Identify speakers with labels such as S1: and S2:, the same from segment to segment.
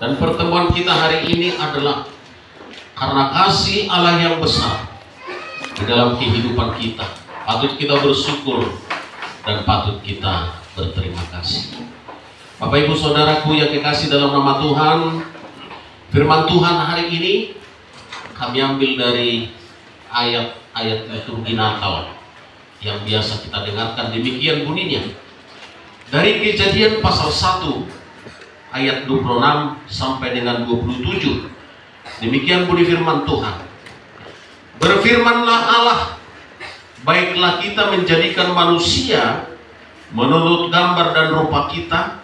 S1: Dan pertemuan kita hari ini adalah karena kasih Allah yang besar di dalam kehidupan kita. Patut kita bersyukur dan patut kita berterima kasih. Bapak Ibu Saudaraku yang dikasih dalam nama Tuhan, firman Tuhan hari ini kami ambil dari ayat-ayat liturgi Natal yang biasa kita dengarkan. Demikian bunyinya dari Kejadian pasal 1 ayat 26 sampai dengan 27. Demikian bunyi firman Tuhan. Berfirmanlah Allah, baiklah kita menjadikan manusia menurut gambar dan rupa kita,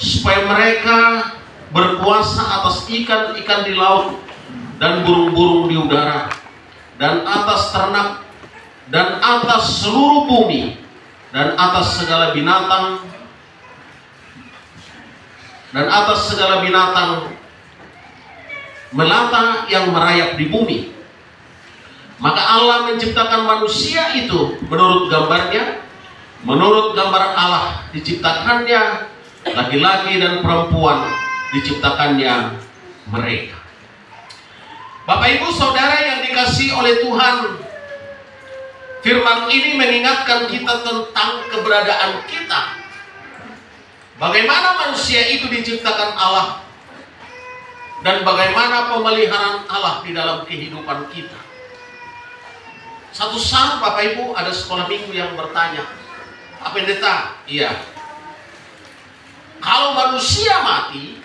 S1: supaya mereka berkuasa atas ikan-ikan di laut dan burung-burung di udara, dan atas ternak, dan atas seluruh bumi, dan atas segala binatang, melata yang merayap di bumi. Maka Allah menciptakan manusia itu menurut gambarnya, menurut gambar Allah diciptakannya, laki-laki dan perempuan diciptakannya mereka. Bapak Ibu Saudara yang dikasihi oleh Tuhan, firman ini mengingatkan kita tentang keberadaan kita. Bagaimana manusia itu diciptakan Allah, dan bagaimana pemeliharaan Allah di dalam kehidupan kita. Satu saat Bapak Ibu ada sekolah minggu yang bertanya, "Pak Pendeta, iya, kalau manusia mati,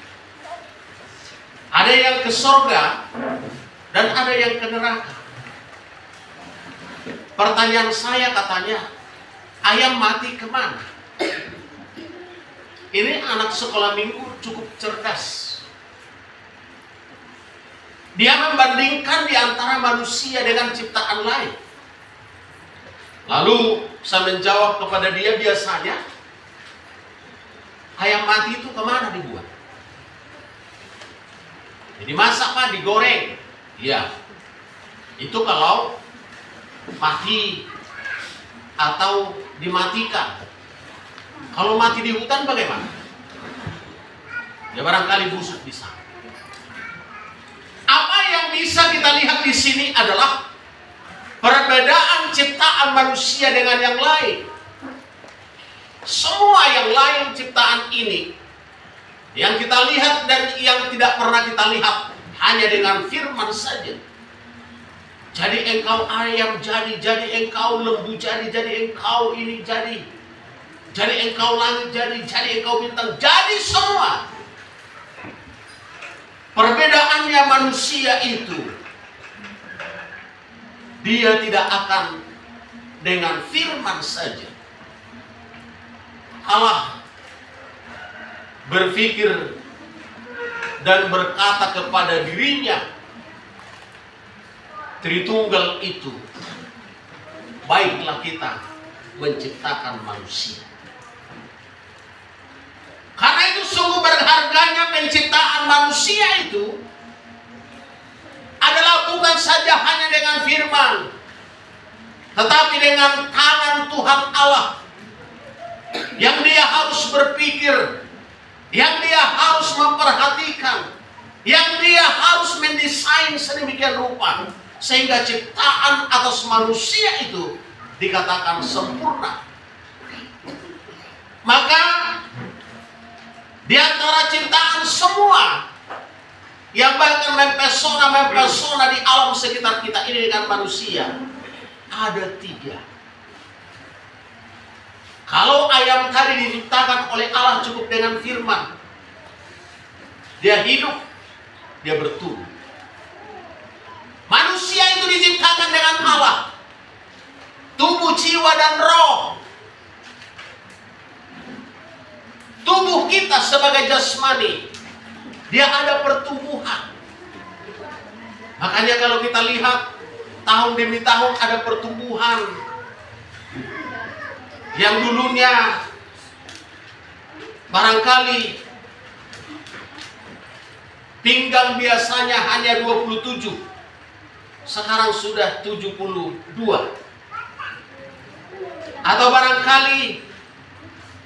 S1: ada yang ke surga dan ada yang ke neraka." Pertanyaan saya katanya, ayam mati kemana? Ini anak sekolah minggu cukup cerdas. Dia membandingkan di antara manusia dengan ciptaan lain. Lalu saya menjawab kepada dia, biasanya ayam mati itu kemana dibuat? Jadi masak Pak, digoreng. Iya. Itu kalau mati atau dimatikan. Kalau mati di hutan bagaimana? Ya barangkali busuk di sana. Apa yang bisa kita lihat di sini adalah perbedaan ciptaan manusia dengan yang lain. Semua yang lain ciptaan ini yang kita lihat dan yang tidak pernah kita lihat hanya dengan firman saja. Jadi engkau ayam jadi engkau lembu jadi engkau ini jadi engkau langit jadi engkau bintang jadi semua. Perbedaannya manusia itu, dia tidak akan dengan firman saja. Allah berpikir dan berkata kepada dirinya, Tritunggal itu, baiklah kita menciptakan manusia. Karena itu sungguh berharganya penciptaan manusia itu adalah bukan saja hanya dengan firman, tetapi dengan tangan Tuhan Allah, yang dia harus berpikir, yang dia harus memperhatikan, yang dia harus mendesain sedemikian rupa sehingga ciptaan atas manusia itu dikatakan sempurna. Maka di antara ciptaan semua yang bahkan mempesona di alam sekitar kita ini dengan manusia, ada 3. Kalau ayam tadi diciptakan oleh Allah cukup dengan firman, dia hidup, dia bertumbuh. Manusia itu diciptakan dengan Allah, tubuh, jiwa, dan roh. Tubuh kita sebagai jasmani, dia ada pertumbuhan. Makanya kalau kita lihat tahun demi tahun ada pertumbuhan. Yang dulunya barangkali pinggang biasanya hanya 27, sekarang sudah 72. Atau barangkali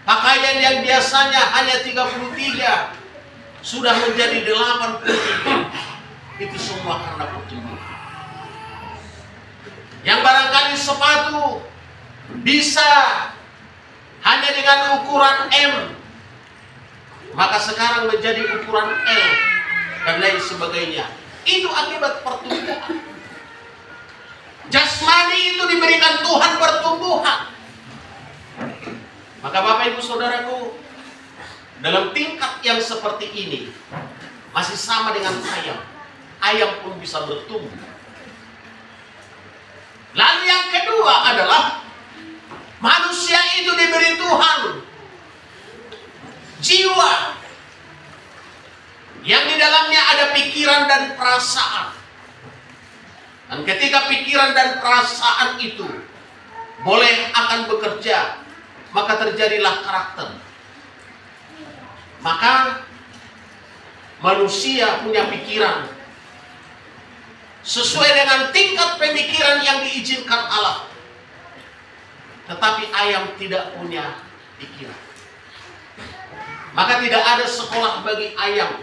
S1: pakaian yang biasanya hanya 33, sudah menjadi 83. Itu semua karena pertumbuhan. Yang barangkali sepatu bisa hanya dengan ukuran M, maka sekarang menjadi ukuran L dan lain sebagainya. Itu akibat pertumbuhan. Jasmani itu diberikan Tuhan pertumbuhan. Maka Bapak Ibu Saudaraku, dalam tingkat yang seperti ini masih sama dengan ayam. Ayam pun bisa bertumbuh. Lalu yang kedua adalah manusia itu diberi Tuhan jiwa yang di dalamnya ada pikiran dan perasaan. Dan ketika pikiran dan perasaan itu boleh akan bekerja, maka terjadilah karakter. Maka manusia punya pikiran sesuai dengan tingkat pemikiran yang diizinkan Allah. Tetapi ayam tidak punya pikiran. Maka tidak ada sekolah bagi ayam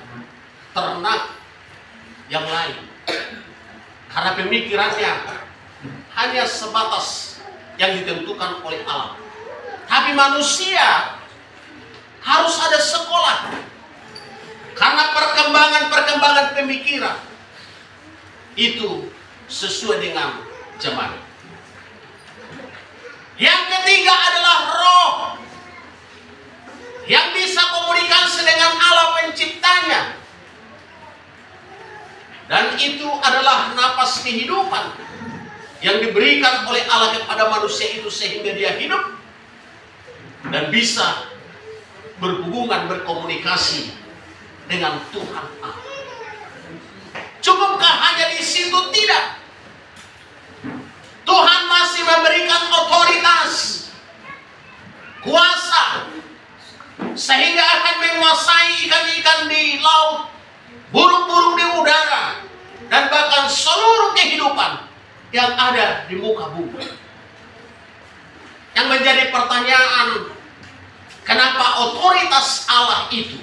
S1: ternak yang lain. Karena pemikirannya hanya sebatas yang ditentukan oleh Allah. Tapi manusia harus ada sekolah. Karena perkembangan pemikiran itu sesuai dengan zaman. Yang ketiga adalah roh yang bisa komunikasi dengan Allah penciptanya. Dan itu adalah napas kehidupan yang diberikan oleh Allah kepada manusia itu sehingga dia hidup dan bisa berhubungan, berkomunikasi dengan Tuhan Allah. Cukupkah hanya di situ? Tidak. Tuhan masih memberikan otoritas, kuasa, sehingga akan menguasai ikan-ikan di laut, burung-burung di udara, dan bahkan seluruh kehidupan yang ada di muka bumi. Yang menjadi pertanyaan, kenapa otoritas Allah itu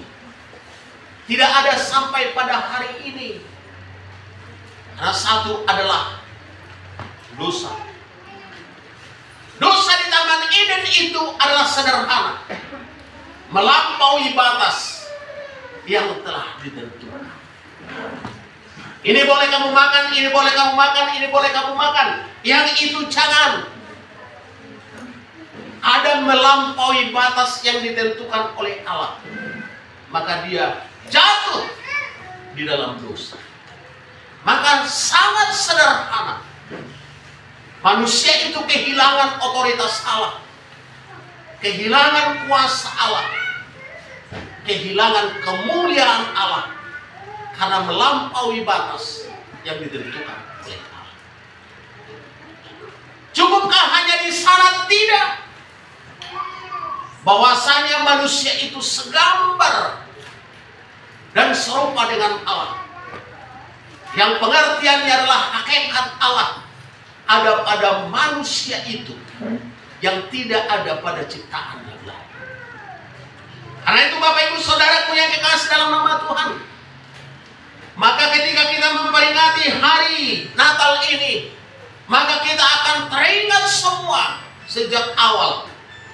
S1: tidak ada sampai pada hari ini? Karena satu adalah dosa. Dosa di Taman Eden itu adalah sederhana, melampaui batas yang telah ditentukan. Ini boleh kamu makan, ini boleh kamu makan, ini boleh kamu makan. Yang itu jangan. Ada melampaui batas yang ditentukan oleh Allah, maka dia jatuh di dalam dosa. Maka sangat sederhana. Manusia itu kehilangan otoritas Allah, kehilangan kuasa Allah, kehilangan kemuliaan Allah karena melampaui batas yang ditentukan oleh Allah. Cukupkah hanya di sana? Tidak. Bahwasanya manusia itu segambar dan serupa dengan Allah, yang pengertiannya adalah hakikat Allah ada pada manusia itu yang tidak ada pada ciptaan yang lain. Karena itu Bapak Ibu Saudaraku yang kekasih dalam nama Tuhan, maka ketika kita memperingati hari Natal ini, maka kita akan teringat semua sejak awal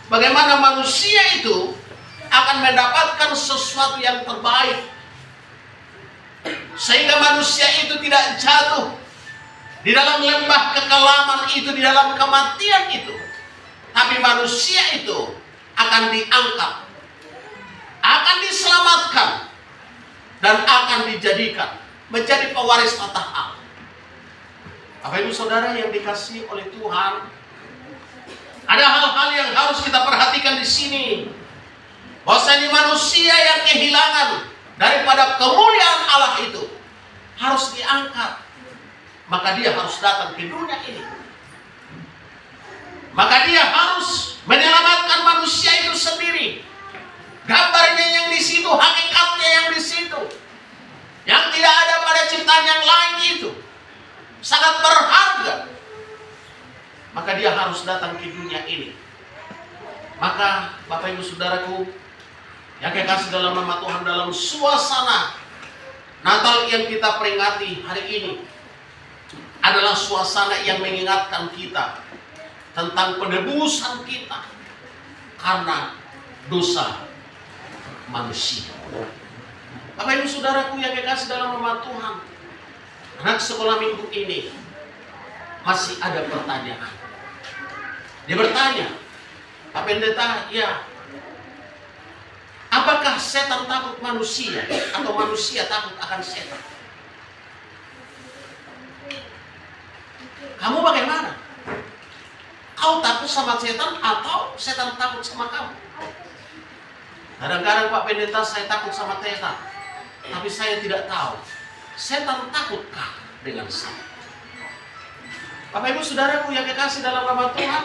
S1: bagaimana manusia itu akan mendapatkan sesuatu yang terbaik, sehingga manusia itu tidak jatuh di dalam lembah kekelaman itu, di dalam kematian itu. Tapi manusia itu akan diangkat, akan diselamatkan, dan akan dijadikan menjadi pewaris tahta Allah. Bapak Ibu Saudara yang dikasihi oleh Tuhan, ada hal-hal yang harus kita perhatikan di sini. Bahwasanya manusia yang kehilangan daripada kemuliaan Allah itu harus diangkat, maka dia harus datang ke dunia ini. Maka dia harus menyelamatkan manusia itu sendiri. Gambarnya yang di situ, hakikatnya yang di situ, yang tidak ada pada ciptaan yang lain itu sangat berharga. Maka dia harus datang ke dunia ini. Maka Bapak Ibu Saudaraku, Ya kekasih dalam nama Tuhan, dalam suasana Natal yang kita peringati hari ini adalah suasana yang mengingatkan kita tentang penebusan kita karena dosa manusia. Bapak Ibu Saudaraku yang kekasih dalam nama Tuhan, anak sekolah minggu ini masih ada pertanyaan. Dia bertanya, Pak Pendeta, ya, apakah setan takut manusia atau manusia takut akan setan? Kamu bagaimana? Kau takut sama setan atau setan takut sama kamu? Kadang-kadang Pak Pendeta, saya takut sama setan, tapi saya tidak tahu setan takutkah dengan saya. Bapak Ibu Saudaraku yang kekasih dalam nama Tuhan,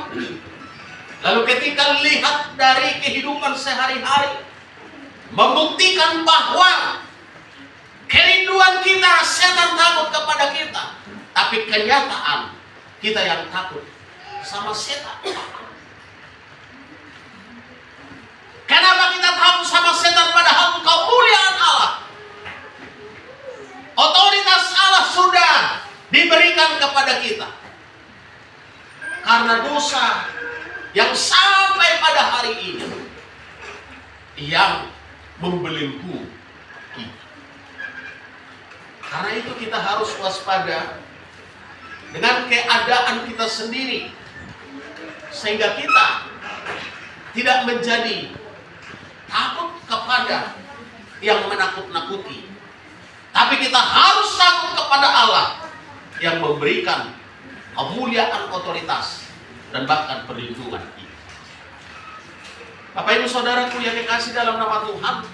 S1: lalu ketika lihat dari kehidupan sehari-hari, membuktikan bahwa kerinduan kita setan takut kepada kita, tapi kenyataan kita yang takut sama setan. Kenapa kita takut sama setan padahal kemuliaan Allah, otoritas Allah sudah diberikan kepada kita? Karena dosa yang sampai pada hari ini yang membelenggu kita. Karena itu kita harus waspada dengan keadaan kita sendiri, sehingga kita tidak menjadi takut kepada yang menakut-nakuti, tapi kita harus takut kepada Allah yang memberikan kemuliaan, otoritas, dan bahkan perlindungan kita. Bapak Ibu Saudaraku yang dikasih dalam nama Tuhan,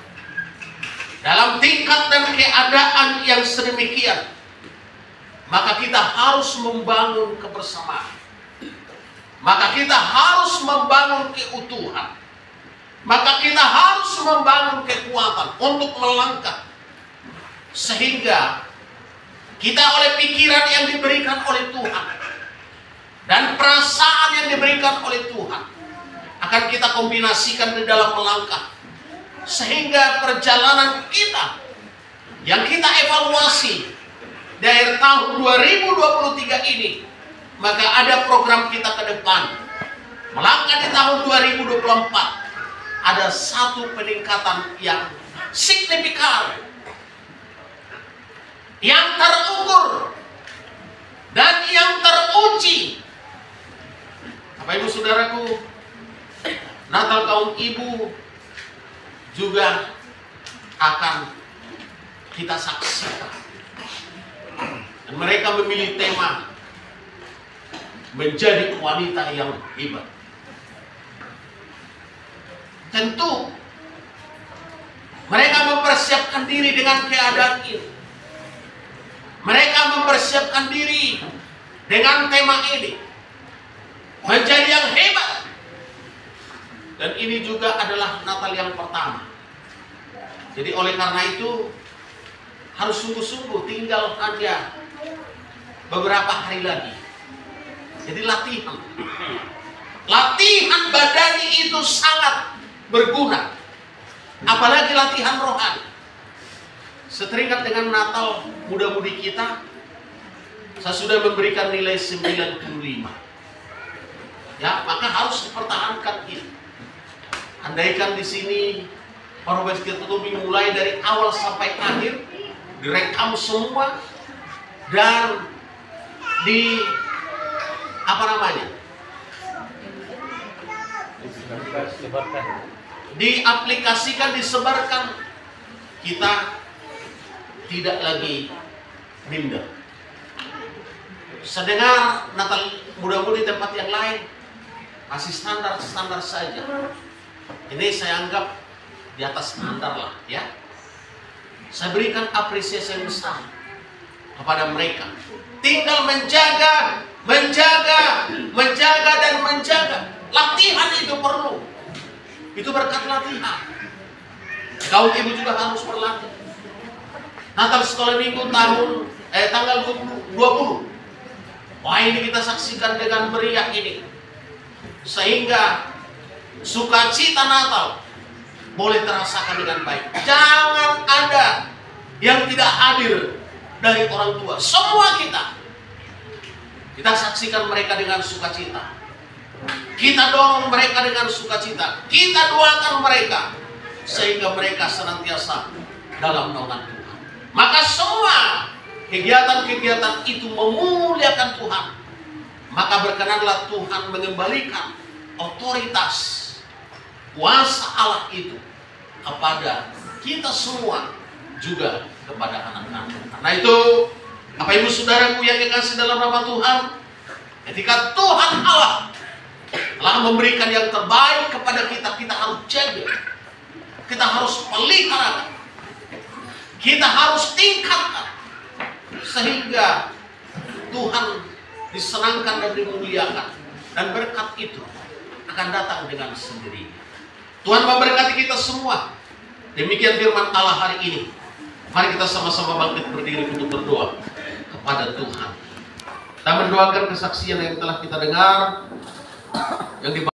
S1: dalam tingkat dan keadaan yang sedemikian, maka kita harus membangun kebersamaan. Maka kita harus membangun keutuhan. Maka kita harus membangun kekuatan untuk melangkah. Sehingga kita oleh pikiran yang diberikan oleh Tuhan dan perasaan yang diberikan oleh Tuhan akan kita kombinasikan di dalam melangkah, sehingga perjalanan kita yang kita evaluasi di akhir tahun 2023 ini, maka ada program kita ke depan. Melangkah di tahun 2024 ada satu peningkatan yang signifikan, yang terukur dan yang teruji. Bapak Ibu Saudaraku, Natal kaum ibu juga akan kita saksikan. Dan mereka memilih tema menjadi wanita yang hebat. Tentu mereka mempersiapkan diri dengan keadaan ini. Mereka mempersiapkan diri dengan tema ini, menjadi yang hebat. Dan ini juga adalah Natal yang pertama. Jadi oleh karena itu harus sungguh-sungguh, tinggal hanya beberapa hari lagi. Jadi latihan. Latihan badani itu sangat berguna. Apalagi latihan rohani. Seteringat dengan Natal muda-mudi kita, saya sudah memberikan nilai 95. Ya, maka harus dipertahankan ini. Andaikan di sini Profesi kita mulai dari awal sampai akhir, direkam semua dan diaplikasikan, disebarkan, kita tidak lagi minder. Sedengar Natal mudah-mudahan di tempat yang lain masih standar saja. Ini saya anggap di atas standar lah, ya. Saya berikan apresiasi yang besar kepada mereka. Tinggal menjaga dan menjaga. Latihan itu perlu. Itu berkat latihan. Kaum ibu juga harus berlatih. Natal sekolah minggu tanggal 20. Wah, ini kita saksikan dengan meriah ini. Sehingga sukacita Natal boleh terasakan dengan baik. Jangan ada yang tidak hadir dari orang tua. Semua kita saksikan mereka dengan sukacita. Kita dorong mereka dengan sukacita. Kita doakan mereka sehingga mereka senantiasa dalam naungan Tuhan. Maka semua kegiatan-kegiatan itu memuliakan Tuhan. Maka berkenanlah Tuhan mengembalikan otoritas kuasa Allah itu kepada kita semua, juga kepada anak-anak. Karena itu, Bapak Ibu Saudaraku yang dikasihi dalam nama Tuhan, ketika Tuhan Allah telah memberikan yang terbaik kepada kita, kita harus jaga, kita harus pelihara, kita harus tingkatkan, sehingga Tuhan disenangkan dan dimuliakan, dan berkat itu akan datang dengan sendirinya. Tuhan memberkati kita semua. Demikian firman Allah hari ini. Mari kita sama-sama bangkit berdiri untuk berdoa kepada Tuhan. Kita mendoakan kesaksian yang telah kita dengar, yang